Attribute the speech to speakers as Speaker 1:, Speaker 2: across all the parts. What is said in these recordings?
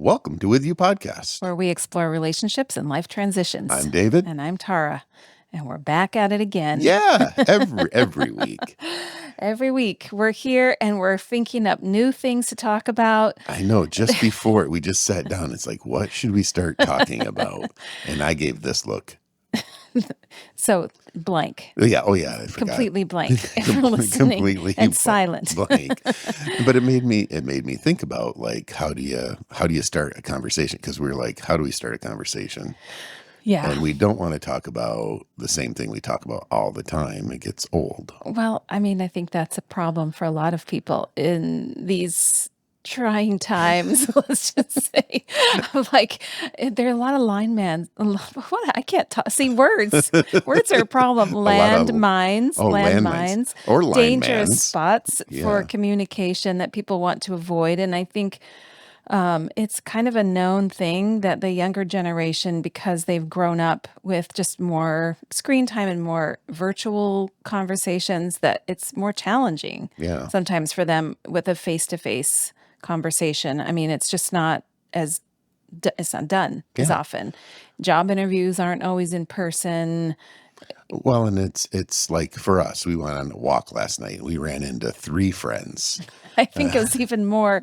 Speaker 1: Welcome to With You Podcast.
Speaker 2: where we explore relationships and life transitions.
Speaker 1: I'm David.
Speaker 2: And I'm Tara. And we're back at it again.
Speaker 1: Yeah, every week.
Speaker 2: Every week we're here and we're thinking up new things to talk about.
Speaker 1: I know, just before we just sat down, it's like, what should we start talking about? And I gave this look.
Speaker 2: So blank.
Speaker 1: Yeah, I forgot.
Speaker 2: Completely blank. Listening
Speaker 1: Completely
Speaker 2: and silent.
Speaker 1: blank. But it made me think about, like, how do you start a conversation? Because we were like, how do we start a conversation?
Speaker 2: Yeah.
Speaker 1: And we don't want to talk about the same thing we talk about all the time. It gets old.
Speaker 2: Well, I mean, I think that's a problem for a lot of people in these trying times, let's just say. Like, there are a lot of what? I can't talk. See, words are a problem. Landmines,
Speaker 1: landmines. Or line
Speaker 2: dangerous
Speaker 1: mans.
Speaker 2: spots for
Speaker 1: Yeah.
Speaker 2: communication that people want to avoid. And I think it's kind of a known thing that the younger generation, because they've grown up with just more screen time and more virtual conversations, that it's more challenging
Speaker 1: Yeah.
Speaker 2: sometimes for them with a face-to-face conversation. I mean, it's just not it's not done as
Speaker 1: Yeah.
Speaker 2: often. Job interviews aren't always in person.
Speaker 1: Well, and it's like for us, we went on a walk last night. We ran into 3 friends.
Speaker 2: I think it was even more.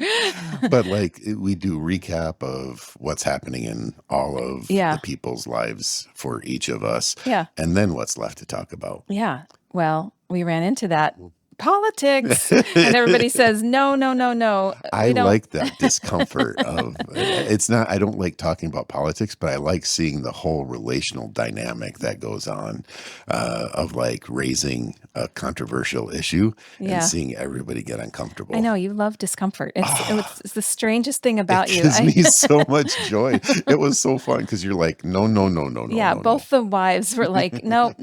Speaker 1: But like we do recap of what's happening in all of
Speaker 2: Yeah.
Speaker 1: the people's lives for each of us.
Speaker 2: Yeah.
Speaker 1: And then what's left to talk about.
Speaker 2: Yeah. Well, we ran into that. Politics. And everybody says, no.
Speaker 1: I
Speaker 2: We don't-
Speaker 1: like that discomfort of it's not, I don't like talking about politics, but I like seeing the whole relational dynamic that goes on of like raising a controversial issue
Speaker 2: Yeah.
Speaker 1: and seeing everybody get uncomfortable.
Speaker 2: I know you love discomfort. It's the strangest thing about
Speaker 1: It
Speaker 2: you.
Speaker 1: gives me so much joy. It was so fun because you're like, no.
Speaker 2: Yeah,
Speaker 1: no,
Speaker 2: both the wives were like, nope,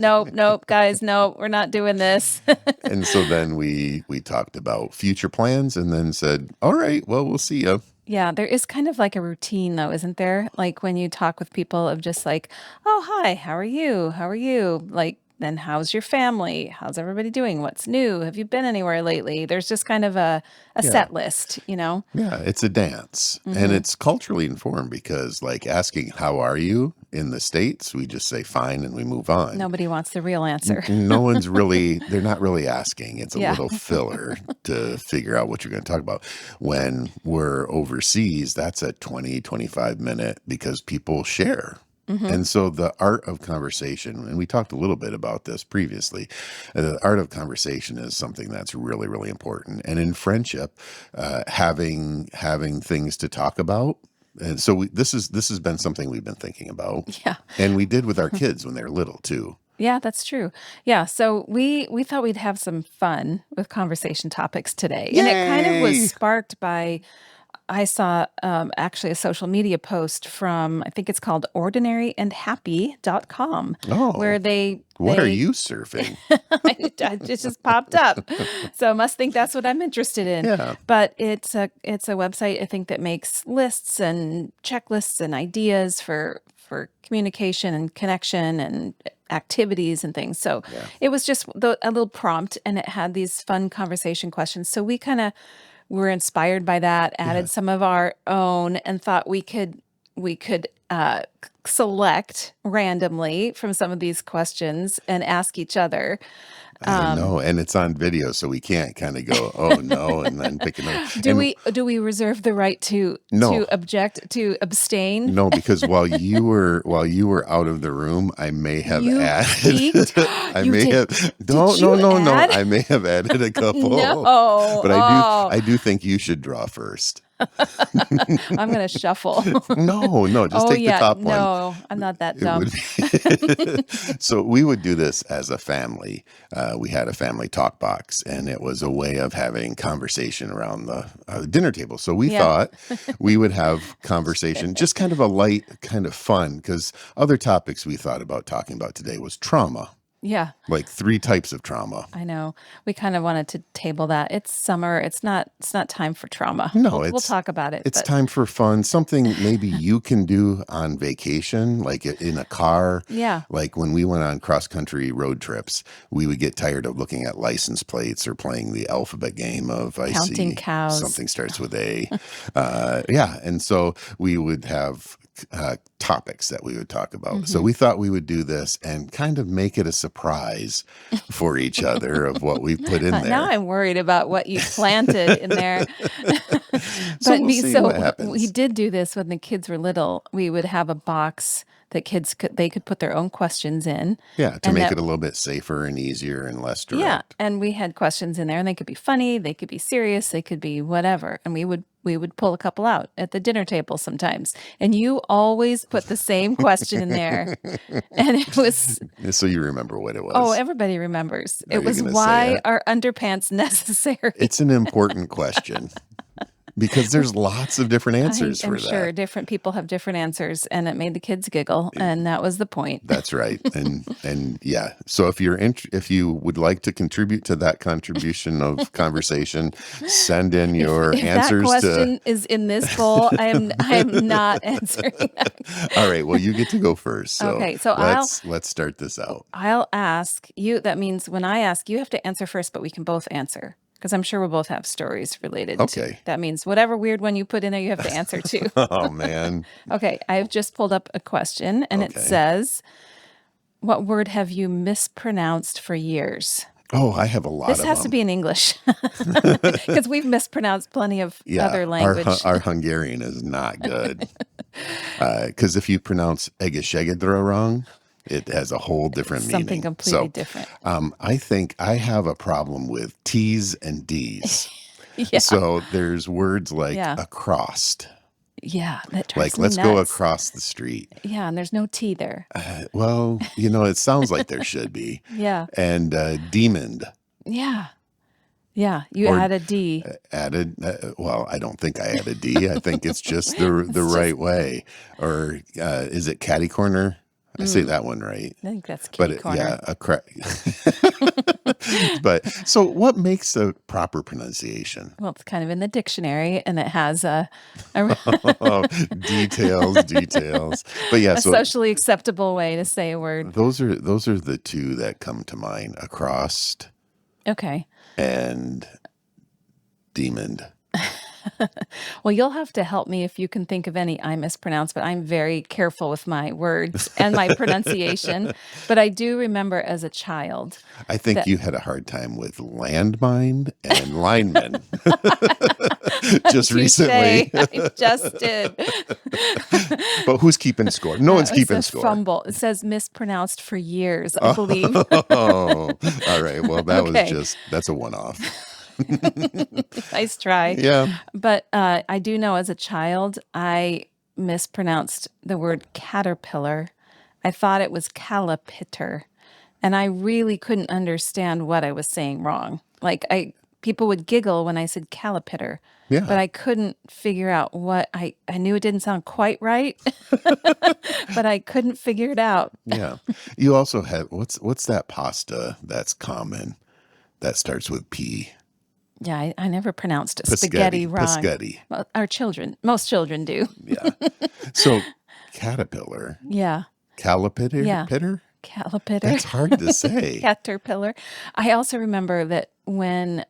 Speaker 2: guys, no, we're not doing this.
Speaker 1: And so then we talked about future plans and then said, all right, well, we'll see you.
Speaker 2: Yeah, there is kind of like a routine though, isn't there? Like when you talk with people of just like, oh, hi, how are you? How are you? Like, then how's your family? How's everybody doing? What's new? Have you been anywhere lately? There's just kind of a set list, you know?
Speaker 1: Yeah, it's a dance. And it's culturally informed because like asking, how are you in the States, we just say fine and we move on.
Speaker 2: Nobody wants the real answer.
Speaker 1: No one's really, they're not really asking. It's a
Speaker 2: Yeah.
Speaker 1: little filler to figure out what you're going to talk about. When we're overseas, that's a 20-25 minute because people share. And so the art of conversation, and we talked a little bit about this previously, the art of conversation is something that's really, really important. And in friendship, having things to talk about. And so this has been something we've been thinking about.
Speaker 2: Yeah.
Speaker 1: And we did with our kids when they were little too.
Speaker 2: Yeah, that's true. Yeah, so we thought we'd have some fun with conversation topics today. And it kind of
Speaker 1: Yay!
Speaker 2: was sparked by, I saw actually a social media post from, I think it's called ordinaryandhappy.com,
Speaker 1: Oh,
Speaker 2: where
Speaker 1: what are you surfing?
Speaker 2: it just popped up. So I must think that's what I'm interested in.
Speaker 1: Yeah.
Speaker 2: But it's a website, I think, that makes lists and checklists and ideas for communication and connection and activities and things. So
Speaker 1: Yeah.
Speaker 2: it was just a little prompt, and it had these fun conversation questions. So we kind of were inspired by that, added some of our own, and thought we could select randomly from some of these questions and ask each other.
Speaker 1: I know, and it's on video, so we can't kind of go, oh no, and then pick another.
Speaker 2: Do we reserve the right to
Speaker 1: No.
Speaker 2: object, to abstain?
Speaker 1: No, because while you were out of the room, I may have
Speaker 2: You
Speaker 1: added.
Speaker 2: peeked?
Speaker 1: I
Speaker 2: You
Speaker 1: may
Speaker 2: did-
Speaker 1: have.
Speaker 2: did
Speaker 1: No.
Speaker 2: you add?
Speaker 1: I may have added a couple.
Speaker 2: No.
Speaker 1: But
Speaker 2: Oh.
Speaker 1: I do think you should draw first.
Speaker 2: I'm going to shuffle.
Speaker 1: No, just take the top one.
Speaker 2: No, I'm not that
Speaker 1: It
Speaker 2: dumb.
Speaker 1: would be- So we would do this as a family. We had a family talk box, and it was a way of having conversation around the dinner table. So we
Speaker 2: Yeah.
Speaker 1: thought we would have conversation, just kind of a light, kind of fun, because other topics we thought about talking about today was trauma.
Speaker 2: Yeah.
Speaker 1: Like 3 types of trauma.
Speaker 2: I know. We kind of wanted to table that. It's summer. It's not time for trauma.
Speaker 1: No,
Speaker 2: We'll talk about it,
Speaker 1: it's
Speaker 2: but
Speaker 1: time for fun. Something maybe you can do on vacation, like in a car.
Speaker 2: yeah,
Speaker 1: Like when we went on cross-country road trips, we would get tired of looking at license plates or playing the alphabet game of I
Speaker 2: counting
Speaker 1: see
Speaker 2: cows.
Speaker 1: something starts with A. Yeah, and so we would have topics that we would talk about. So we thought we would do this and kind of make it a surprise for each other of what we put in
Speaker 2: Now
Speaker 1: there.
Speaker 2: I'm worried about what you planted in there.
Speaker 1: So we'll see what happens.
Speaker 2: We did do this when the kids were little. We would have a box that they could put their own questions in.
Speaker 1: Yeah, to
Speaker 2: and
Speaker 1: make
Speaker 2: that
Speaker 1: it a little bit safer and easier and less
Speaker 2: Yeah,
Speaker 1: direct.
Speaker 2: and we had questions in there, and they could be funny, they could be serious, they could be whatever, and we would pull a couple out at the dinner table sometimes, and you always put the same question in there, and it was
Speaker 1: So you remember what it was.
Speaker 2: oh, everybody remembers.
Speaker 1: Are
Speaker 2: It
Speaker 1: you
Speaker 2: was
Speaker 1: gonna say
Speaker 2: why
Speaker 1: it?
Speaker 2: are underpants necessary?
Speaker 1: It's an important question because there's lots of different answers
Speaker 2: I'm
Speaker 1: for
Speaker 2: sure
Speaker 1: that.
Speaker 2: different people have different answers, and it made the kids giggle, and that was the point.
Speaker 1: That's right. And yeah. So if if you would like to contribute to that contribution of conversation, send in your
Speaker 2: If that
Speaker 1: answers
Speaker 2: question is in this bowl, I am not answering that.
Speaker 1: All right, well you get to go first. So
Speaker 2: Okay, so
Speaker 1: let's start this out.
Speaker 2: I'll ask you. That means when I ask, you have to answer first, but we can both answer because I'm sure we'll both have stories related to.
Speaker 1: Okay.
Speaker 2: That means whatever weird one you put in there, you have to answer too.
Speaker 1: Oh man.
Speaker 2: Okay, I've just pulled up a question and it
Speaker 1: Okay.
Speaker 2: says, "What word have you mispronounced for years?"
Speaker 1: Oh, I have a lot
Speaker 2: This
Speaker 1: of
Speaker 2: has
Speaker 1: them.
Speaker 2: to be in English because we've mispronounced plenty of other language.
Speaker 1: Our Hungarian is not good. Because if you pronounce egeshegedra wrong, it has a whole different
Speaker 2: Something
Speaker 1: meaning.
Speaker 2: completely
Speaker 1: So
Speaker 2: different.
Speaker 1: I think I have a problem with T's and D's.
Speaker 2: Yeah,
Speaker 1: So there's words like
Speaker 2: Yeah.
Speaker 1: across,
Speaker 2: yeah, that drives
Speaker 1: like
Speaker 2: me
Speaker 1: let's go
Speaker 2: nuts.
Speaker 1: across the street.
Speaker 2: Yeah, and there's no T there.
Speaker 1: Well, it sounds like there should be.
Speaker 2: Yeah,
Speaker 1: And demoned.
Speaker 2: yeah, yeah. You
Speaker 1: Or
Speaker 2: add a D.
Speaker 1: Added, well, I don't think I added D. I think it's just the right way. Or is it catty corner? I say that one right.
Speaker 2: I think that's
Speaker 1: But
Speaker 2: kitty corner.
Speaker 1: yeah, but so what makes a proper pronunciation?
Speaker 2: Well, it's kind of in the dictionary, and it has a
Speaker 1: Oh, details. But yeah, so
Speaker 2: socially acceptable way to say a word.
Speaker 1: those are the two that come to mind: across
Speaker 2: Okay.
Speaker 1: and demoned.
Speaker 2: Well, you'll have to help me if you can think of any I mispronounce, but I'm very careful with my words and my pronunciation. But I do remember as a child.
Speaker 1: I think
Speaker 2: That-
Speaker 1: you had a hard time with landmine and lineman just recently.
Speaker 2: I just did.
Speaker 1: But who's keeping score? No one's
Speaker 2: It
Speaker 1: keeping
Speaker 2: says
Speaker 1: score.
Speaker 2: fumble. It says mispronounced for years, I believe.
Speaker 1: Oh, all right. Well, that
Speaker 2: Okay.
Speaker 1: that's a one-off.
Speaker 2: Nice try.
Speaker 1: Yeah.
Speaker 2: But I do know as a child, I mispronounced the word caterpillar. I thought it was calipitter. And I really couldn't understand what I was saying wrong. Like people would giggle when I said calipitter.
Speaker 1: Yeah.
Speaker 2: But I couldn't figure out what I knew it didn't sound quite right, but I couldn't figure it out.
Speaker 1: Yeah. You also have what's that pasta that's common that starts with P?
Speaker 2: Yeah, I never pronounced spaghetti wrong.
Speaker 1: Pescetti.
Speaker 2: Well, most children do.
Speaker 1: Yeah. So caterpillar,
Speaker 2: Yeah.
Speaker 1: calipitter,
Speaker 2: Yeah.
Speaker 1: pitter?
Speaker 2: Calipitter.
Speaker 1: That's hard to say.
Speaker 2: Caterpillar. I also remember that when,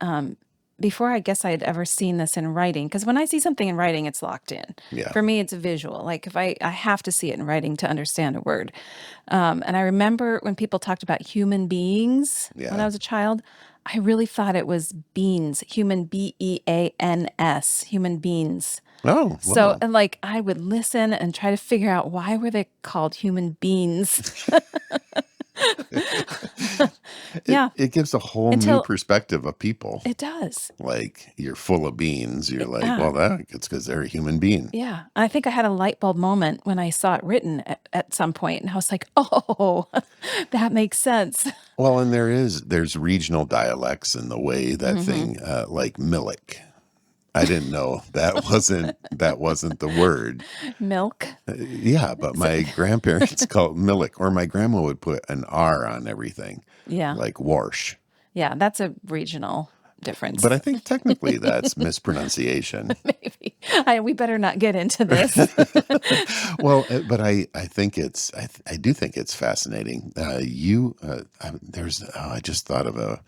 Speaker 2: before I guess I had ever seen this in writing, because when I see something in writing, it's locked in.
Speaker 1: Yeah.
Speaker 2: For me, it's visual. Like if I have to see it in writing to understand a word. And I remember when people talked about human beings when
Speaker 1: Yeah.
Speaker 2: I was a child, I really thought it was beans, human beans, human beans.
Speaker 1: Oh,
Speaker 2: So,
Speaker 1: wow.
Speaker 2: and like I would listen and try to figure out why were they called human beings? Yeah,
Speaker 1: It gives a whole new
Speaker 2: Until-
Speaker 1: perspective of people.
Speaker 2: it does.
Speaker 1: Like you're full of beans. You're like,
Speaker 2: Yeah.
Speaker 1: well, it's because they're a human being.
Speaker 2: Yeah. I think I had a light bulb moment when I saw it written at some point, and I was like, oh, that makes sense.
Speaker 1: Well, and there's regional dialects in the way that thing, like Milik. I didn't know that wasn't the word.
Speaker 2: Milk.
Speaker 1: Yeah, but
Speaker 2: Is it?
Speaker 1: my grandparents called it milk, or my grandma would put an R on everything,
Speaker 2: Yeah.
Speaker 1: like wash.
Speaker 2: Yeah. That's a regional
Speaker 1: But I
Speaker 2: difference.
Speaker 1: think technically that's mispronunciation.
Speaker 2: Maybe. We better not get into this.
Speaker 1: Well, but I think I do think it's fascinating. I just thought of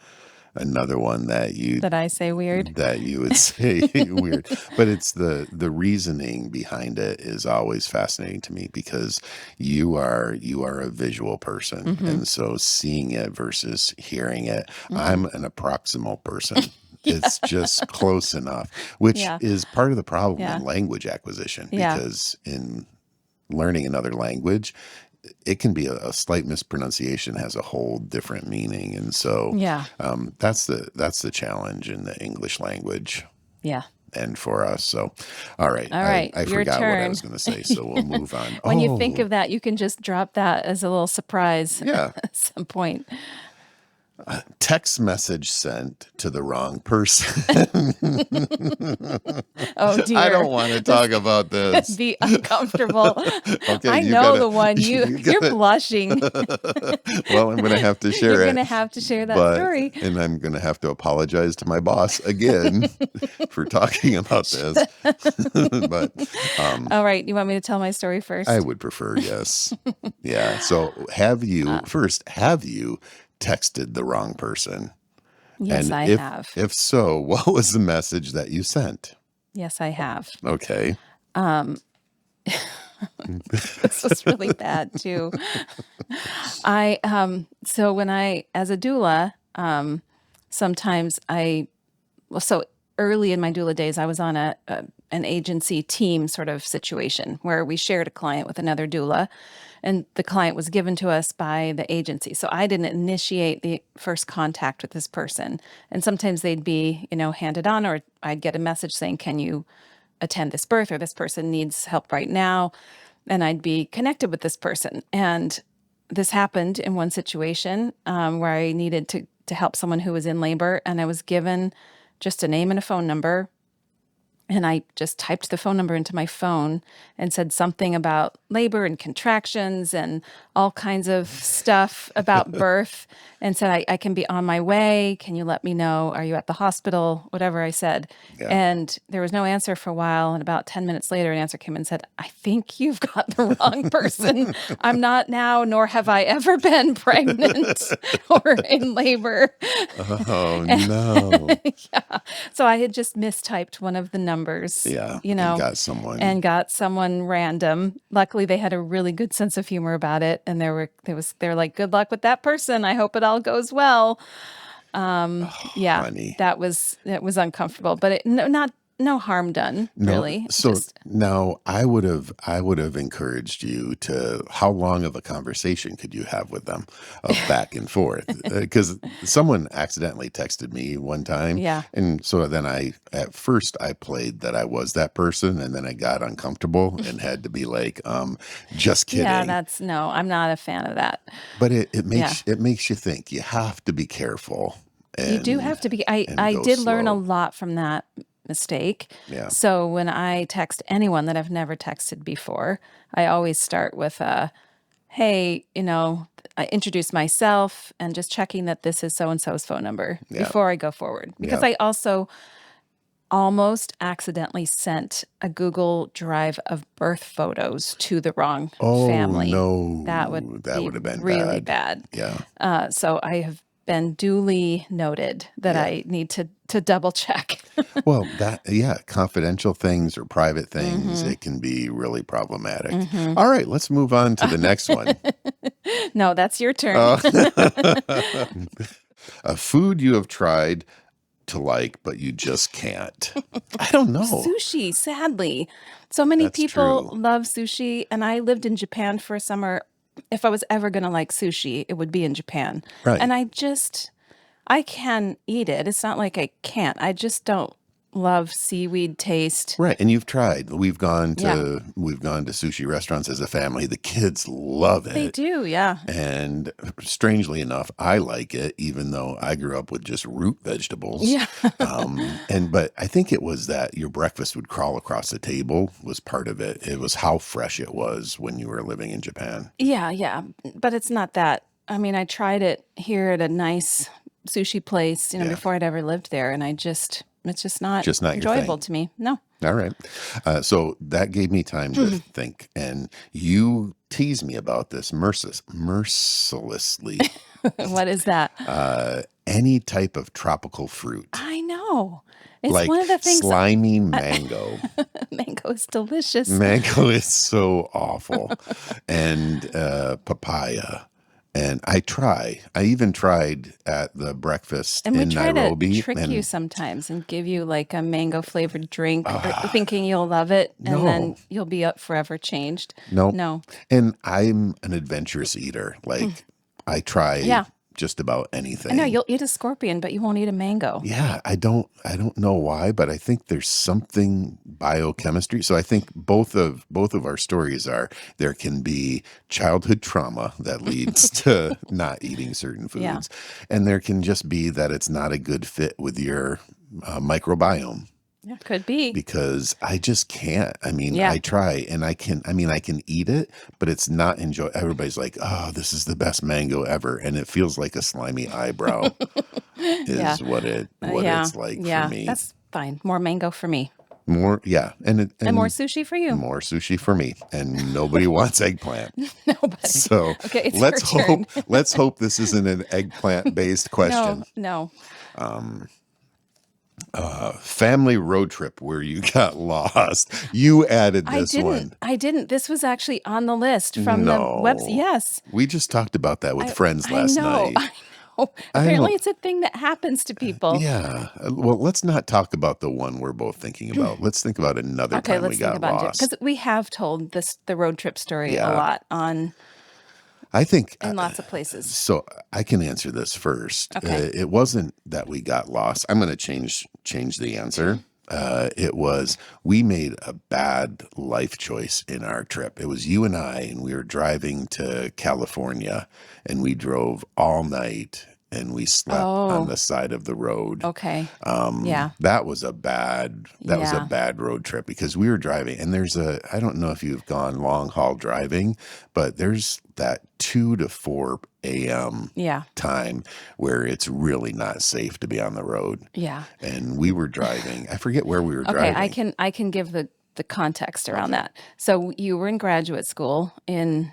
Speaker 1: another one
Speaker 2: That I say weird.
Speaker 1: that you would say weird, but it's the reasoning behind it is always fascinating to me because you are a visual person,
Speaker 2: Hmm.
Speaker 1: and so seeing it versus hearing it.
Speaker 2: Hmm.
Speaker 1: I'm an approximal person.
Speaker 2: Yeah.
Speaker 1: It's just close enough, which
Speaker 2: Yeah.
Speaker 1: is part of the problem
Speaker 2: Yeah.
Speaker 1: in language acquisition,
Speaker 2: Yeah.
Speaker 1: because in learning another language, it can be a slight mispronunciation has a whole different meaning. And so
Speaker 2: Yeah.
Speaker 1: that's the challenge in the English language
Speaker 2: Yeah.
Speaker 1: and for us. So, all right,
Speaker 2: All
Speaker 1: I,
Speaker 2: right.
Speaker 1: I
Speaker 2: Your
Speaker 1: forgot what I was
Speaker 2: turn.
Speaker 1: going to say. So we'll move on.
Speaker 2: When you think
Speaker 1: Oh,
Speaker 2: of that, you can just drop that as a little surprise
Speaker 1: yeah.
Speaker 2: at some point.
Speaker 1: Text message sent to the wrong person.
Speaker 2: Oh
Speaker 1: I
Speaker 2: dear.
Speaker 1: don't want to
Speaker 2: This
Speaker 1: talk about this.
Speaker 2: be uncomfortable.
Speaker 1: Okay,
Speaker 2: I
Speaker 1: you
Speaker 2: know
Speaker 1: gotta,
Speaker 2: the one
Speaker 1: you
Speaker 2: you're
Speaker 1: gotta.
Speaker 2: blushing.
Speaker 1: Well, I'm gonna have to
Speaker 2: You're
Speaker 1: share
Speaker 2: gonna
Speaker 1: it,
Speaker 2: have to share that
Speaker 1: but
Speaker 2: story.
Speaker 1: and I'm gonna have to apologize to my boss again for talking about this. But um,
Speaker 2: All right, you want me to tell my story
Speaker 1: I
Speaker 2: first?
Speaker 1: would prefer yes. Yeah. So have you texted the wrong person?
Speaker 2: Yes,
Speaker 1: And
Speaker 2: I
Speaker 1: if
Speaker 2: have.
Speaker 1: if so, what was the message that you sent?
Speaker 2: Yes, I have.
Speaker 1: Okay.
Speaker 2: Um, this was really bad too. So when I, as a doula, sometimes well, so early in my doula days, I was on an agency team sort of situation where we shared a client with another doula, and the client was given to us by the agency. So I didn't initiate the first contact with this person, and sometimes they'd be, handed on, or I'd get a message saying, "Can you attend this birth?" or "This person needs help right now," and I'd be connected with this person. And this happened in one situation where I needed to help someone who was in labor, and I was given just a name and a phone number. And I just typed the phone number into my phone and said something about labor and contractions and all kinds of stuff about birth, and said, I can be on my way. Can you let me know? Are you at the hospital? Whatever I said.
Speaker 1: Yeah.
Speaker 2: And there was no answer for a while. And about 10 minutes later, an answer came and said, "I think you've got the wrong person. I'm not now, nor have I ever been pregnant or in labor."
Speaker 1: Oh no.
Speaker 2: Yeah. So I had just mistyped one of the numbers,
Speaker 1: Yeah, and got someone.
Speaker 2: and got someone random. Luckily, they had a really good sense of humor about it, and they're like, "Good luck with that person. I hope it all goes well."
Speaker 1: Oh,
Speaker 2: Yeah,
Speaker 1: honey.
Speaker 2: it was uncomfortable, but no harm done,
Speaker 1: No,
Speaker 2: really.
Speaker 1: so
Speaker 2: Just
Speaker 1: now I would have encouraged you to, how long of a conversation could you have with them of back and forth? Because someone accidentally texted me one time,
Speaker 2: yeah,
Speaker 1: and so then at first I played that I was that person, and then I got uncomfortable and had to be like, just
Speaker 2: yeah.
Speaker 1: kidding.
Speaker 2: No, I'm not a fan of that.
Speaker 1: But it
Speaker 2: Yeah.
Speaker 1: makes you think. You have to be careful
Speaker 2: You do
Speaker 1: and
Speaker 2: have to be. I
Speaker 1: and
Speaker 2: I
Speaker 1: go
Speaker 2: did learn a
Speaker 1: slow.
Speaker 2: lot from that mistake.
Speaker 1: Yeah.
Speaker 2: So when I text anyone that I've never texted before, I always start with "Hey, I introduce myself and just checking that this is so and so's phone number
Speaker 1: Yeah.
Speaker 2: before I go forward." Because
Speaker 1: Yeah.
Speaker 2: I also almost accidentally sent a Google Drive of birth photos to the wrong
Speaker 1: Oh
Speaker 2: family. That would
Speaker 1: no, that
Speaker 2: be
Speaker 1: would have been
Speaker 2: really
Speaker 1: bad.
Speaker 2: bad.
Speaker 1: Yeah.
Speaker 2: So I have been duly noted that
Speaker 1: Yeah.
Speaker 2: I need to double check.
Speaker 1: Well, yeah, confidential things or private things,
Speaker 2: Hmm.
Speaker 1: it can be really problematic.
Speaker 2: Hmm.
Speaker 1: All right, let's move on to the next one.
Speaker 2: No, that's your turn.
Speaker 1: Uh, a food you have tried to like, but you just can't. I don't know.
Speaker 2: Sushi, sadly. So many
Speaker 1: That's
Speaker 2: people
Speaker 1: true.
Speaker 2: love sushi, and I lived in Japan for a summer. If I was ever going to like sushi, it would be in Japan. And
Speaker 1: Right.
Speaker 2: I can eat it. It's not like I can't. I just don't love seaweed taste.
Speaker 1: Right, and you've tried.
Speaker 2: Yeah,
Speaker 1: We've gone to sushi restaurants as a family. The kids love
Speaker 2: they
Speaker 1: it.
Speaker 2: do. Yeah.
Speaker 1: And strangely enough, I like it, even though I grew up with just root vegetables.
Speaker 2: Yeah.
Speaker 1: But I think it was that your breakfast would crawl across the table was part of it. It was how fresh it was when you were living in Japan.
Speaker 2: Yeah, yeah, but it's not that. I mean, I tried it here at a nice sushi place,
Speaker 1: Yeah,
Speaker 2: before I'd ever lived there, and it's just not
Speaker 1: just not your
Speaker 2: enjoyable
Speaker 1: thing.
Speaker 2: to me. No.
Speaker 1: All right. So that gave me time to think, and you tease me about this mercilessly.
Speaker 2: What is that?
Speaker 1: Any type of tropical fruit,
Speaker 2: I know. It's
Speaker 1: like
Speaker 2: one of the things
Speaker 1: slimy mango.
Speaker 2: mango is delicious.
Speaker 1: Mango is so awful. And papaya. And I even tried at the breakfast
Speaker 2: And we
Speaker 1: in
Speaker 2: try to
Speaker 1: Nairobi.
Speaker 2: trick you
Speaker 1: And
Speaker 2: sometimes and give you like a mango flavored drink, thinking you'll love it, and then
Speaker 1: no,
Speaker 2: you'll be up forever changed.
Speaker 1: nope.
Speaker 2: No.
Speaker 1: And I'm an adventurous eater. Like I try
Speaker 2: Yeah.
Speaker 1: just about
Speaker 2: I know
Speaker 1: anything.
Speaker 2: you'll eat a scorpion, but you won't eat a mango.
Speaker 1: Yeah, I don't know why, but I think there's something biochemistry. So I think both of our stories are there can be childhood trauma that leads to not eating certain
Speaker 2: Yeah.
Speaker 1: foods, and there can just be that it's not a good fit with your microbiome
Speaker 2: Yeah, could be.
Speaker 1: because I just can't. I mean,
Speaker 2: Yeah.
Speaker 1: I try and I can eat it, but it's not enjoy. Everybody's like, "Oh, this is the best mango ever." And it feels like a slimy eyebrow
Speaker 2: Yeah.
Speaker 1: is what
Speaker 2: Yeah.
Speaker 1: it's like for
Speaker 2: Yeah.
Speaker 1: me.
Speaker 2: That's fine. More mango for me.
Speaker 1: More, yeah,
Speaker 2: And more
Speaker 1: and
Speaker 2: sushi for you.
Speaker 1: more sushi for me. And nobody wants eggplant.
Speaker 2: Nobody.
Speaker 1: So
Speaker 2: Okay, it's
Speaker 1: let's
Speaker 2: your turn.
Speaker 1: let's hope this isn't an eggplant based question.
Speaker 2: No.
Speaker 1: Family road trip where you got lost. You added this one.
Speaker 2: I didn't. This was actually on the list from the website.
Speaker 1: No.
Speaker 2: Yes.
Speaker 1: We just talked about that with friends
Speaker 2: I
Speaker 1: last
Speaker 2: know.
Speaker 1: night.
Speaker 2: I know.
Speaker 1: I
Speaker 2: Apparently,
Speaker 1: don't,
Speaker 2: it's a thing that happens to people.
Speaker 1: yeah. Well, let's not talk about the one we're both thinking about. Let's think about another
Speaker 2: Okay,
Speaker 1: time we
Speaker 2: let's think
Speaker 1: got
Speaker 2: about it
Speaker 1: lost.
Speaker 2: because we have told the road trip story a
Speaker 1: Yeah.
Speaker 2: lot
Speaker 1: I think
Speaker 2: in lots of places.
Speaker 1: so. I can answer this first.
Speaker 2: Okay.
Speaker 1: It wasn't that we got lost. I'm going to change the answer. It was we made a bad life choice in our trip. It was you and I, and we were driving to California, and we drove all night, and we slept on
Speaker 2: Oh,
Speaker 1: the side of the road.
Speaker 2: okay. Yeah.
Speaker 1: That was a
Speaker 2: Yeah.
Speaker 1: bad road trip because we were driving, and I don't know if you've gone long haul driving, but there's that 2 to 4 a.m.
Speaker 2: Yeah.
Speaker 1: time where it's really not safe to be on the road.
Speaker 2: Yeah.
Speaker 1: And we were driving. I forget where we were
Speaker 2: Okay,
Speaker 1: driving.
Speaker 2: I can give the context around that. So you were in graduate school in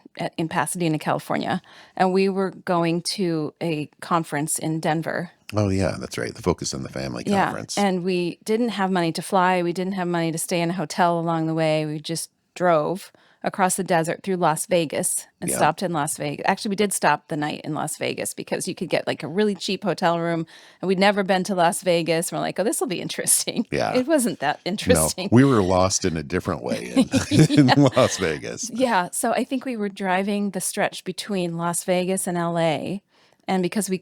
Speaker 2: Pasadena, California, and we were going to a conference in Denver.
Speaker 1: Oh yeah, that's right. The Focus on the Family
Speaker 2: Yeah,
Speaker 1: conference.
Speaker 2: and we didn't have money to fly. We didn't have money to stay in a hotel along the way. We just drove across the desert through Las Vegas and
Speaker 1: Yeah.
Speaker 2: stopped in Las Vegas. Actually, we did stop the night in Las Vegas because you could get like a really cheap hotel room. And we'd never been to Las Vegas. We're like, oh, this will be interesting.
Speaker 1: Yeah.
Speaker 2: It wasn't that
Speaker 1: No,
Speaker 2: interesting.
Speaker 1: we were lost in a different way in Las Vegas.
Speaker 2: Yeah. So I think we were driving the stretch between Las Vegas and LA. And because we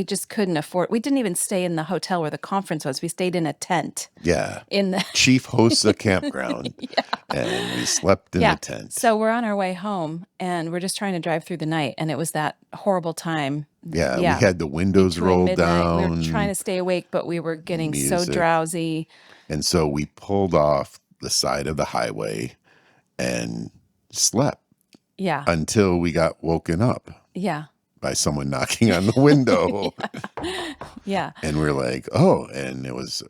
Speaker 2: just couldn't afford, we didn't even stay in the hotel where the conference was. We stayed in a tent
Speaker 1: Yeah.
Speaker 2: in the,
Speaker 1: Chief hosts a campground, and we slept in
Speaker 2: yeah.
Speaker 1: a tent.
Speaker 2: So we're on our way home and we're just trying to drive through the night. And it was that horrible time.
Speaker 1: Yeah,
Speaker 2: Yeah.
Speaker 1: we had the windows
Speaker 2: Between
Speaker 1: rolled
Speaker 2: midnight, we were
Speaker 1: down,
Speaker 2: trying to stay awake, but we were getting so
Speaker 1: music.
Speaker 2: drowsy.
Speaker 1: And so we pulled off the side of the highway and slept
Speaker 2: Yeah.
Speaker 1: until we got woken up
Speaker 2: Yeah.
Speaker 1: by someone knocking on the window.
Speaker 2: Yeah.
Speaker 1: And we're like, oh, and it was,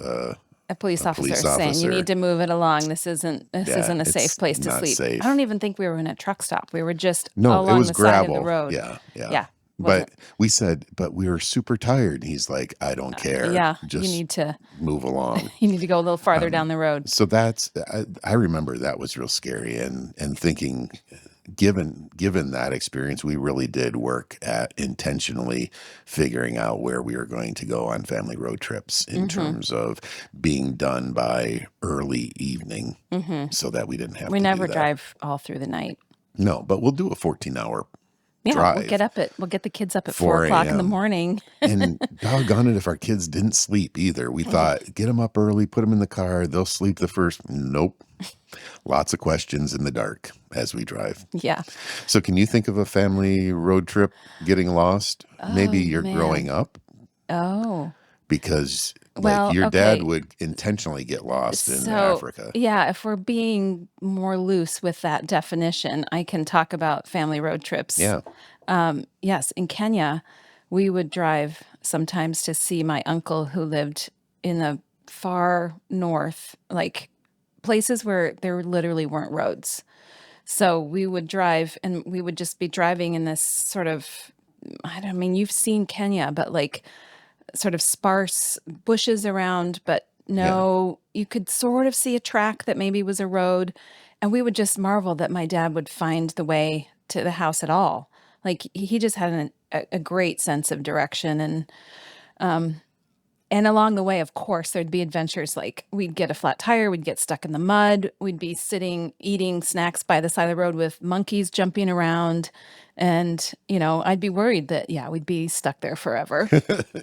Speaker 2: A police officer
Speaker 1: police
Speaker 2: saying, you
Speaker 1: officer.
Speaker 2: need to move it along. This isn't
Speaker 1: Yeah,
Speaker 2: a
Speaker 1: it's
Speaker 2: safe place to
Speaker 1: not
Speaker 2: sleep.
Speaker 1: safe.
Speaker 2: I don't even think we were in a truck stop. We were just
Speaker 1: no, it
Speaker 2: along
Speaker 1: was
Speaker 2: the
Speaker 1: gravel.
Speaker 2: side of the road.
Speaker 1: Yeah, yeah.
Speaker 2: Yeah.
Speaker 1: But we said, but we were super tired. He's like, I don't care.
Speaker 2: Yeah.
Speaker 1: Just
Speaker 2: you need to
Speaker 1: move along.
Speaker 2: go a little farther down the road.
Speaker 1: So I remember that was real scary and thinking, given that experience, we really did work at intentionally figuring out where we were going to go on family road trips in terms of being done by early evening so that we didn't have
Speaker 2: We
Speaker 1: to
Speaker 2: never
Speaker 1: do that.
Speaker 2: drive all through the night.
Speaker 1: No, but we'll do a 14-hour
Speaker 2: Yeah,
Speaker 1: drive,
Speaker 2: we'll get the kids up at 4
Speaker 1: 4
Speaker 2: o'clock in the
Speaker 1: a.m.
Speaker 2: morning.
Speaker 1: And doggone it, if our kids didn't sleep either, we thought, get them up early, put them in the car, they'll sleep the first. Nope. Lots of questions in the dark as we drive.
Speaker 2: Yeah.
Speaker 1: So, can you think of a family road trip getting lost? Maybe
Speaker 2: Oh,
Speaker 1: you're growing
Speaker 2: man.
Speaker 1: up
Speaker 2: Oh.
Speaker 1: because, like,
Speaker 2: Well,
Speaker 1: your dad
Speaker 2: okay.
Speaker 1: would intentionally get lost in
Speaker 2: So,
Speaker 1: Africa.
Speaker 2: yeah, if we're being more loose with that definition, I can talk about family road trips.
Speaker 1: Yeah.
Speaker 2: Yes, in Kenya, we would drive sometimes to see my uncle who lived in the far north, like places where there literally weren't roads. So we would drive and we would just be driving in this sort of, I mean, you've seen Kenya, but like sort of sparse bushes around, but
Speaker 1: Yeah.
Speaker 2: no, you could sort of see a track that maybe was a road. And we would just marvel that my dad would find the way to the house at all. Like he just had a great sense of direction. And along the way, of course, there'd be adventures like we'd get a flat tire, we'd get stuck in the mud, we'd be sitting eating snacks by the side of the road with monkeys jumping around. And, I'd be worried that, yeah, we'd be stuck there forever.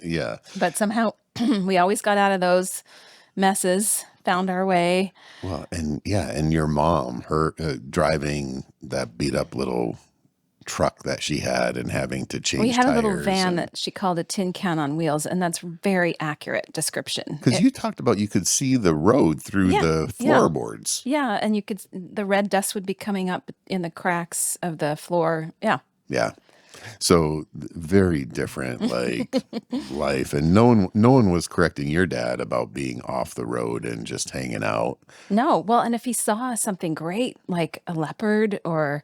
Speaker 1: Yeah.
Speaker 2: But somehow we always got out of those messes, found our way.
Speaker 1: Well, and yeah, and your mom, her driving that beat up little truck that she had and having to
Speaker 2: We
Speaker 1: change
Speaker 2: had a little
Speaker 1: tires.
Speaker 2: van
Speaker 1: And
Speaker 2: that she called a tin can on wheels, and that's very accurate description.
Speaker 1: because you talked about you could see the road through
Speaker 2: Yeah,
Speaker 1: the
Speaker 2: yeah.
Speaker 1: floorboards.
Speaker 2: Yeah, and the red dust would be coming up in the cracks of the floor. Yeah.
Speaker 1: Yeah. So very different, like life. And no one was correcting your dad about being off the road and just hanging out.
Speaker 2: No, well, and if he saw something great, like a leopard or,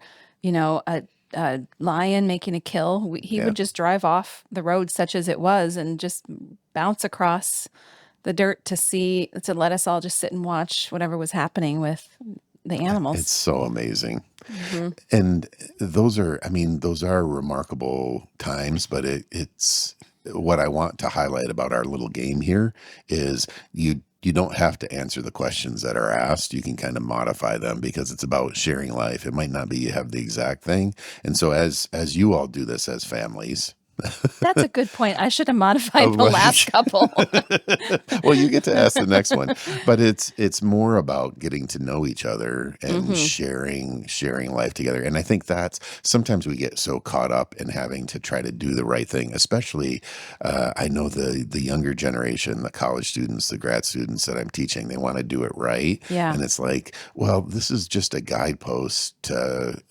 Speaker 2: a lion making a kill, he
Speaker 1: Yeah.
Speaker 2: would just drive off the road, such as it was, and just bounce across the dirt to let us all just sit and watch whatever was happening with the
Speaker 1: It's
Speaker 2: animals.
Speaker 1: so amazing.
Speaker 2: Hmm.
Speaker 1: And I mean, those are remarkable times, but it's what I want to highlight about our little game here is you don't have to answer the questions that are asked. You can kind of modify them because it's about sharing life. It might not be you have the exact thing. And so as you all do this as families,
Speaker 2: That's a good point. I should have modified the
Speaker 1: well,
Speaker 2: last couple.
Speaker 1: well, you get to ask the next one, but it's more about getting to know each other and
Speaker 2: Hmm.
Speaker 1: sharing life together. And I think that's sometimes we get so caught up in having to try to do the right thing. Especially, I know the younger generation, the college students, the grad students that I'm teaching, they want to do it right,
Speaker 2: Yeah.
Speaker 1: and it's like, well, this is just a guidepost to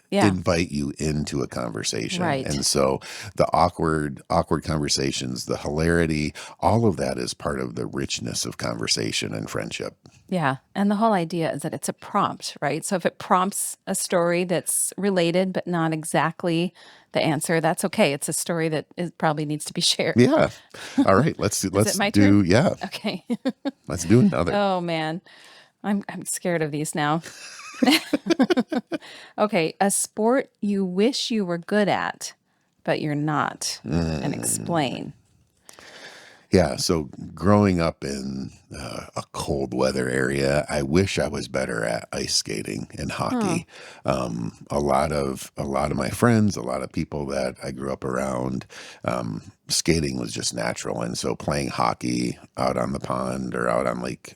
Speaker 2: Yeah.
Speaker 1: invite you into a conversation.
Speaker 2: Right.
Speaker 1: And so the awkward conversations, the hilarity, all of that is part of the richness of conversation and friendship.
Speaker 2: Yeah. And the whole idea is that it's a prompt, right? So if it prompts a story that's related but not exactly the answer, that's okay. It's a story that probably needs to be shared.
Speaker 1: Yeah. All right.
Speaker 2: Is it my turn?
Speaker 1: Yeah.
Speaker 2: Okay.
Speaker 1: Let's do another.
Speaker 2: Oh man. I'm scared of these now. Okay, a sport you wish you were good at, but you're not. And
Speaker 1: Mm.
Speaker 2: explain.
Speaker 1: Yeah, so growing up in a cold weather area, I wish I was better at ice skating and
Speaker 2: Huh.
Speaker 1: hockey. A lot of my friends, a lot of people that I grew up around, skating was just natural, and so playing hockey out on the pond or out on lake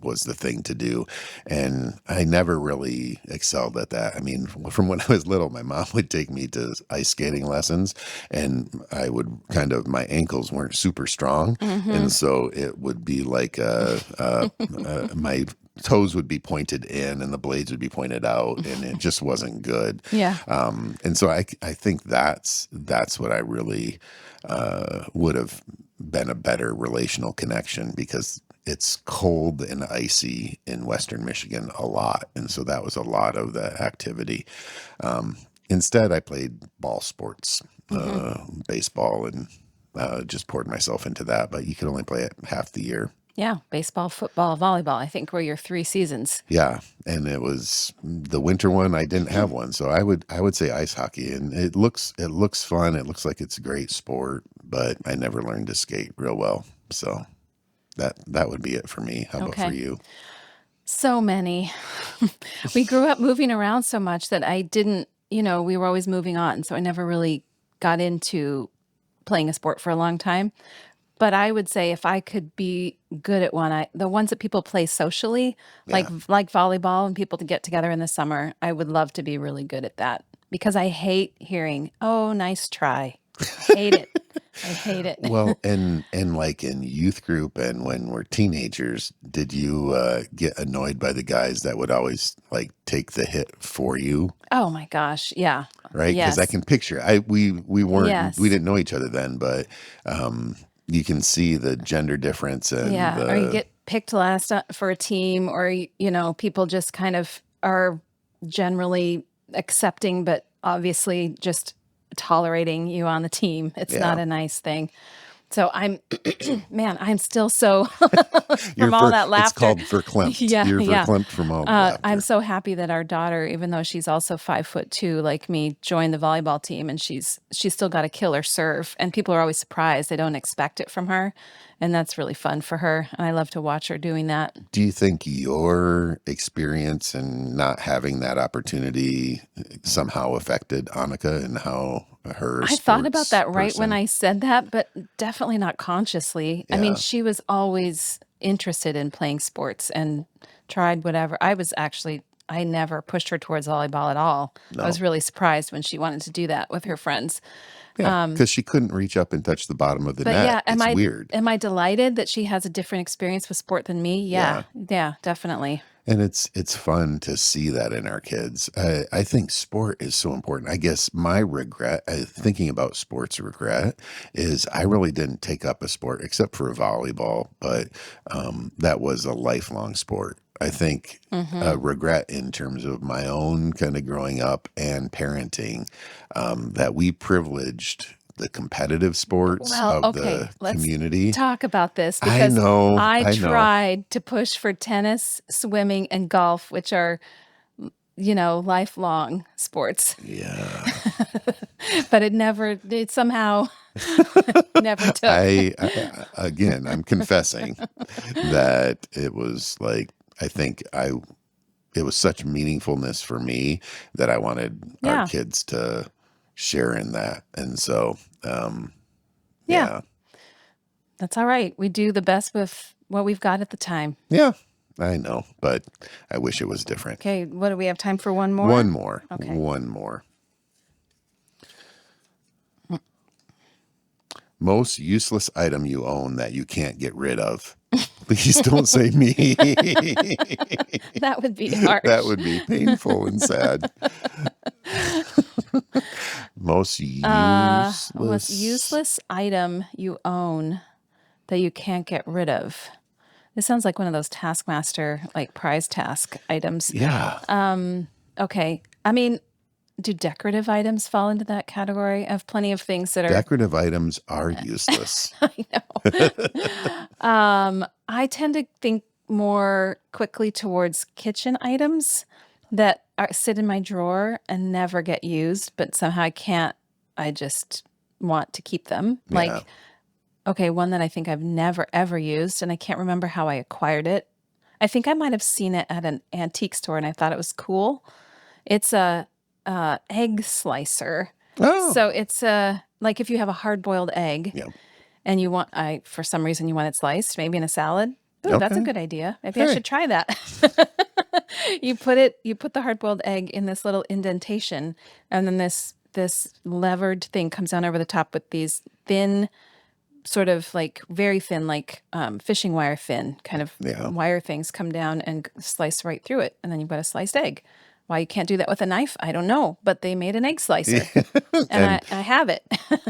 Speaker 1: was the thing to do. And I never really excelled at that. I mean, from when I was little, my mom would take me to ice skating lessons, and I would my ankles weren't super strong,
Speaker 2: Mm-hmm.
Speaker 1: and so it would be like my toes would be pointed in and the blades would be pointed out, and it just wasn't good.
Speaker 2: Yeah.
Speaker 1: And so I think that's what I really would have been a better relational connection, because it's cold and icy in Western Michigan a lot, and so that was a lot of the activity. Instead, I played ball sports,
Speaker 2: Mm-hmm.
Speaker 1: baseball, and just poured myself into that. But you could only play it half the year.
Speaker 2: Yeah. Baseball, football, volleyball, I think were your 3 seasons.
Speaker 1: Yeah, and it was the winter one. I didn't have one, so I would say ice hockey, and it looks fun. It looks like it's a great sport, but I never learned to skate real well. So that would be it for me. How about for
Speaker 2: Okay.
Speaker 1: you?
Speaker 2: So many. We grew up moving around so much that I didn't we were always moving on, so I never really got into playing a sport for a long time. But I would say if I could be good at one, the ones that people play socially,
Speaker 1: Yeah.
Speaker 2: like volleyball and people to get together in the summer, I would love to be really good at that because I hate hearing, "Oh, nice try." Hate it. I hate it.
Speaker 1: Well, and like in youth group and when we're teenagers, did you get annoyed by the guys that would always like take the hit for you?
Speaker 2: Oh my gosh, yeah.
Speaker 1: Right? Because I
Speaker 2: Yes.
Speaker 1: can picture. We
Speaker 2: Yes.
Speaker 1: didn't know each other then, but you can see the gender difference and
Speaker 2: Yeah, or you
Speaker 1: the
Speaker 2: get picked last for a team or, people just kind of are generally accepting, but obviously just tolerating you on the team. It's not
Speaker 1: yeah.
Speaker 2: a nice thing. So I'm man, I'm still so
Speaker 1: You're
Speaker 2: from all
Speaker 1: for
Speaker 2: that
Speaker 1: it's
Speaker 2: laughter.
Speaker 1: called verklempt.
Speaker 2: Yeah,
Speaker 1: You're
Speaker 2: yeah.
Speaker 1: verklempt from all the
Speaker 2: I'm
Speaker 1: laughter.
Speaker 2: so happy that our daughter, even though she's also 5'2" like me, joined the volleyball team, and she's still got a killer serve. And people are always surprised; they don't expect it from her, and that's really fun for her. And I love to watch her doing that.
Speaker 1: Do you think your experience and not having that opportunity somehow affected Annika and how her
Speaker 2: I thought about
Speaker 1: sports
Speaker 2: that right when
Speaker 1: person?
Speaker 2: I said that, but definitely not consciously. I mean,
Speaker 1: Yeah.
Speaker 2: she was always interested in playing sports and tried whatever. I never pushed her towards volleyball at all. I
Speaker 1: No.
Speaker 2: was really surprised when she wanted to do that with her friends.
Speaker 1: Yeah. Because she couldn't reach up and touch the bottom of the
Speaker 2: But
Speaker 1: net.
Speaker 2: yeah,
Speaker 1: It's weird.
Speaker 2: am I delighted that she has a different experience with sport than me? Yeah.
Speaker 1: Yeah.
Speaker 2: Yeah, definitely.
Speaker 1: And it's fun to see that in our kids. I think sport is so important. I guess my regret, thinking about sports regret, is I really didn't take up a sport except for volleyball, but that was a lifelong sport. I think a
Speaker 2: Mhm.
Speaker 1: regret in terms of my own kind of growing up and parenting, that we privileged the competitive sports
Speaker 2: Well,
Speaker 1: of
Speaker 2: okay,
Speaker 1: the
Speaker 2: let's
Speaker 1: community.
Speaker 2: talk about this
Speaker 1: I
Speaker 2: because
Speaker 1: know,
Speaker 2: I
Speaker 1: I know.
Speaker 2: tried to push for tennis, swimming, and golf, which are, lifelong sports.
Speaker 1: Yeah.
Speaker 2: But it somehow never took.
Speaker 1: Again, I'm confessing that it was like I think I it was such meaningfulness for me that I wanted our
Speaker 2: Yeah.
Speaker 1: kids to share in that. And so,
Speaker 2: Yeah.
Speaker 1: yeah,
Speaker 2: That's all right. We do the best with what we've got at the time.
Speaker 1: yeah, I know, but I wish it was different.
Speaker 2: Okay, what do we have time for one
Speaker 1: One
Speaker 2: more?
Speaker 1: more,
Speaker 2: Okay.
Speaker 1: one more. Most useless item you own that you can't get rid of. Please don't say me.
Speaker 2: That would be
Speaker 1: That
Speaker 2: harsh.
Speaker 1: would be painful and sad. Most
Speaker 2: Most
Speaker 1: useless.
Speaker 2: useless item you own that you can't get rid of. This sounds like one of those Taskmaster, like prize task items.
Speaker 1: Yeah.
Speaker 2: Okay. I mean, do decorative items fall into that category? I have plenty of things that are,
Speaker 1: Decorative items are useless.
Speaker 2: I know. I tend to think more quickly towards kitchen items that sit in my drawer and never get used, but somehow I just want to keep them.
Speaker 1: Yeah.
Speaker 2: Okay, one that I think I've never ever used, and I can't remember how I acquired it. I think I might have seen it at an antique store and I thought it was cool. It's a egg slicer.
Speaker 1: Oh.
Speaker 2: So it's like if you have a hard-boiled egg
Speaker 1: Yeah.
Speaker 2: and for some reason you want it sliced, maybe in a salad. Ooh, that's a
Speaker 1: Okay.
Speaker 2: good idea. Maybe I
Speaker 1: Hey.
Speaker 2: should try that. You put the hard-boiled egg in this little indentation, and then this levered thing comes down over the top with these thin, sort of like very thin, like fishing wire thin kind of
Speaker 1: Yeah.
Speaker 2: wire things come down and slice right through it, and then you've got a sliced egg. Why you can't do that with a knife, I don't know, but they made an egg slicer, and
Speaker 1: and
Speaker 2: I have it.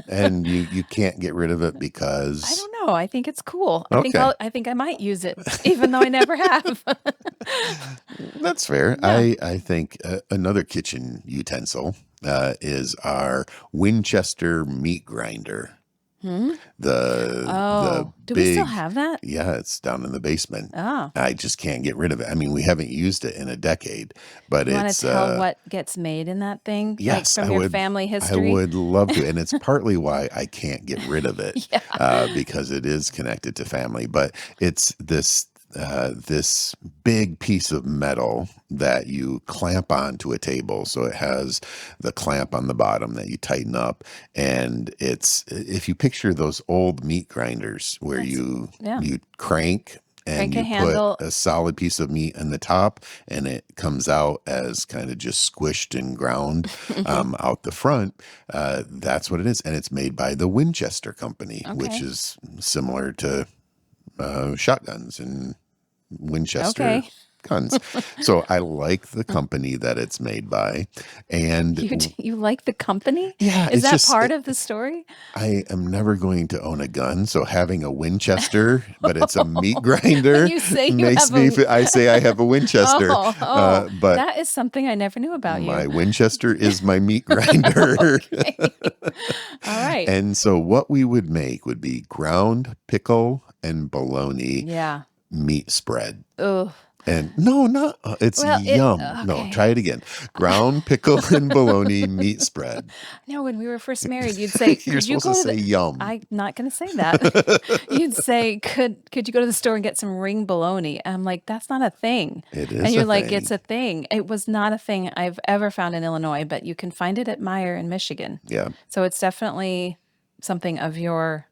Speaker 1: and you can't get rid of it
Speaker 2: I
Speaker 1: because
Speaker 2: don't know. I think it's cool.
Speaker 1: okay.
Speaker 2: I think I might use it, even though I never have.
Speaker 1: That's fair.
Speaker 2: Yeah.
Speaker 1: I think another kitchen utensil is our Winchester meat grinder.
Speaker 2: Hmm?
Speaker 1: The
Speaker 2: Oh, do we still
Speaker 1: big,
Speaker 2: have that?
Speaker 1: yeah, it's down in the basement.
Speaker 2: Oh,
Speaker 1: I just can't get rid of it. I mean, we haven't used it in a decade, but
Speaker 2: you want to
Speaker 1: it's
Speaker 2: tell what gets made in that thing, like
Speaker 1: yes,
Speaker 2: from your family
Speaker 1: I
Speaker 2: history?
Speaker 1: would love to, and it's partly why I can't get rid of it
Speaker 2: Yeah.
Speaker 1: because it is connected to family. But it's this this big piece of metal that you clamp onto a table. So it has the clamp on the bottom that you tighten up. And if you picture those old meat grinders where you crank and
Speaker 2: Crank a
Speaker 1: you
Speaker 2: handle.
Speaker 1: put a solid piece of meat on the top and it comes out as kind of just squished and ground out the front. That's what it is. And it's made by the Winchester Company, which is similar to shotguns and Winchester guns. So I like the company that it's made by. And
Speaker 2: you like the company?
Speaker 1: yeah,
Speaker 2: Is
Speaker 1: it's
Speaker 2: that
Speaker 1: just
Speaker 2: part of the story?
Speaker 1: I am never going to own a gun, so having a Winchester, but it's a meat grinder,
Speaker 2: You say you
Speaker 1: makes
Speaker 2: have
Speaker 1: me. I say I have a Winchester, but
Speaker 2: that is something I never knew about
Speaker 1: my
Speaker 2: you.
Speaker 1: Winchester is my meat grinder.
Speaker 2: All right.
Speaker 1: And so what we would make would be ground pickle and bologna meat spread.
Speaker 2: Ugh.
Speaker 1: And no, not it's yum. No, try it again. Ground pickle and bologna meat spread.
Speaker 2: No, when we were first married, you'd say,
Speaker 1: You're
Speaker 2: "Could you
Speaker 1: supposed
Speaker 2: go
Speaker 1: to say yum.
Speaker 2: I'm not going to say that. You'd say, "Could you go to the store and get some ring bologna?" I'm like, "That's not a thing."
Speaker 1: It is.
Speaker 2: And you're
Speaker 1: a
Speaker 2: like,
Speaker 1: thing.
Speaker 2: "It's a thing." It was not a thing I've ever found in Illinois, but you can find it at Meijer in Michigan.
Speaker 1: Yeah.
Speaker 2: So it's definitely something of your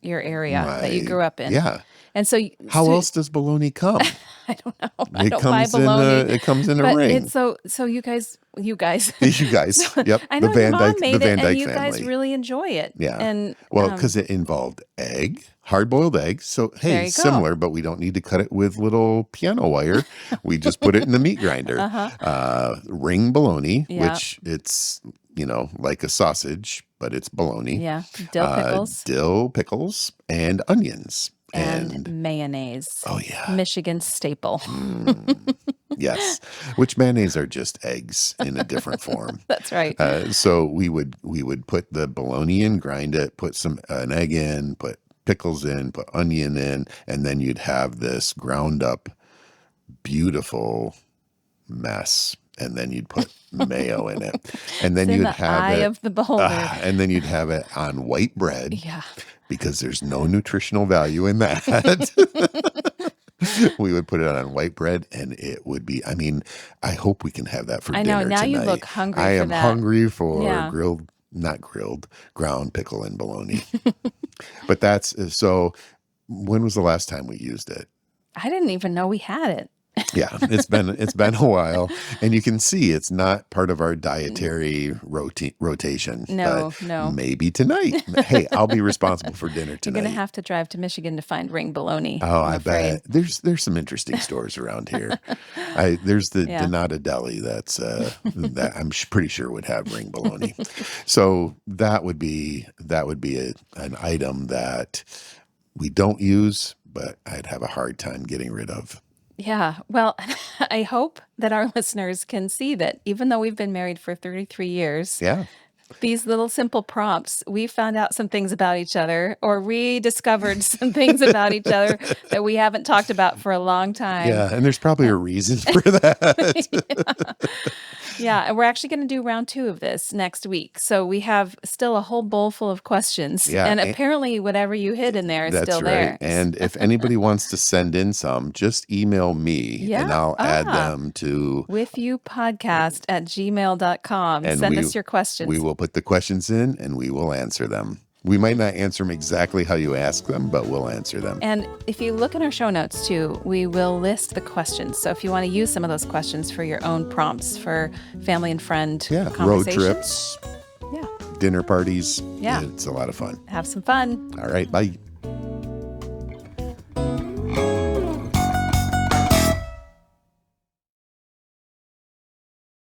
Speaker 2: area that you grew up in.
Speaker 1: Yeah.
Speaker 2: And so
Speaker 1: how else does bologna come?
Speaker 2: I don't know. I don't buy bologna.
Speaker 1: It comes in a ring.
Speaker 2: It's so you guys.
Speaker 1: You guys.
Speaker 2: So,
Speaker 1: Yep.
Speaker 2: I know
Speaker 1: the Van
Speaker 2: your mom
Speaker 1: Dyke,
Speaker 2: made
Speaker 1: the Van
Speaker 2: it,
Speaker 1: Dyke
Speaker 2: and you
Speaker 1: family.
Speaker 2: guys really enjoy it.
Speaker 1: Yeah.
Speaker 2: And
Speaker 1: well, because it involved egg, hard-boiled egg. So hey, similar, but we don't need to cut it with little piano wire. We just put it in the meat grinder. Ring bologna, which it's like a sausage, but it's bologna.
Speaker 2: Yeah. Dill
Speaker 1: pickles, and onions.
Speaker 2: And mayonnaise.
Speaker 1: Oh, yeah.
Speaker 2: Michigan staple.
Speaker 1: Yes. Which mayonnaise are just eggs in a different form.
Speaker 2: That's right.
Speaker 1: So we would put the bologna in, grind it, put an egg in, put pickles in, put onion in, and then you'd have this ground up, beautiful mess. And then you'd put mayo in it. And then you'd have it.
Speaker 2: Of the beholder.
Speaker 1: And then you'd have it on white bread.
Speaker 2: Yeah.
Speaker 1: Because there's no nutritional value in that. We would put it on white bread and it would be, I hope we can have that for dinner tonight.
Speaker 2: I know, now you look hungry
Speaker 1: I
Speaker 2: for
Speaker 1: am
Speaker 2: that.
Speaker 1: hungry for ground pickle and bologna. But so when was the last time we used it?
Speaker 2: I didn't even know we had it.
Speaker 1: Yeah, it's been a while, and you can see it's not part of our dietary rotation.
Speaker 2: No.
Speaker 1: Maybe tonight. Hey, I'll be responsible for dinner tonight.
Speaker 2: You're going to have to drive to Michigan to find ring bologna.
Speaker 1: Oh, I bet there's some interesting stores around here. There's the Donata Deli that I'm pretty sure would have ring bologna. So that would be an item that we don't use, but I'd have a hard time getting rid of.
Speaker 2: Yeah. Well, I hope that our listeners can see that even though we've been married for 33 years, these little simple prompts, we found out some things about each other or rediscovered some things about each other that we haven't talked about for a long time.
Speaker 1: Yeah. And there's probably a reason for that.
Speaker 2: Yeah, and we're actually going to do round 2 of this next week. So we have still a whole bowl full of questions. Yeah, and apparently whatever you hid in there is still there.
Speaker 1: And if anybody wants to send in some, just email me and I'll add them to
Speaker 2: withyoupodcast@gmail.com.
Speaker 1: And
Speaker 2: send us your questions.
Speaker 1: We will put the questions in and we will answer them. We might not answer them exactly how you ask them, but we'll answer them.
Speaker 2: And if you look in our show notes too, we will list the questions. So if you want to use some of those questions for your own prompts for family and friend conversations.
Speaker 1: Road trips, dinner parties.
Speaker 2: Yeah.
Speaker 1: It's a lot of fun.
Speaker 2: Have some fun.
Speaker 1: All right, bye.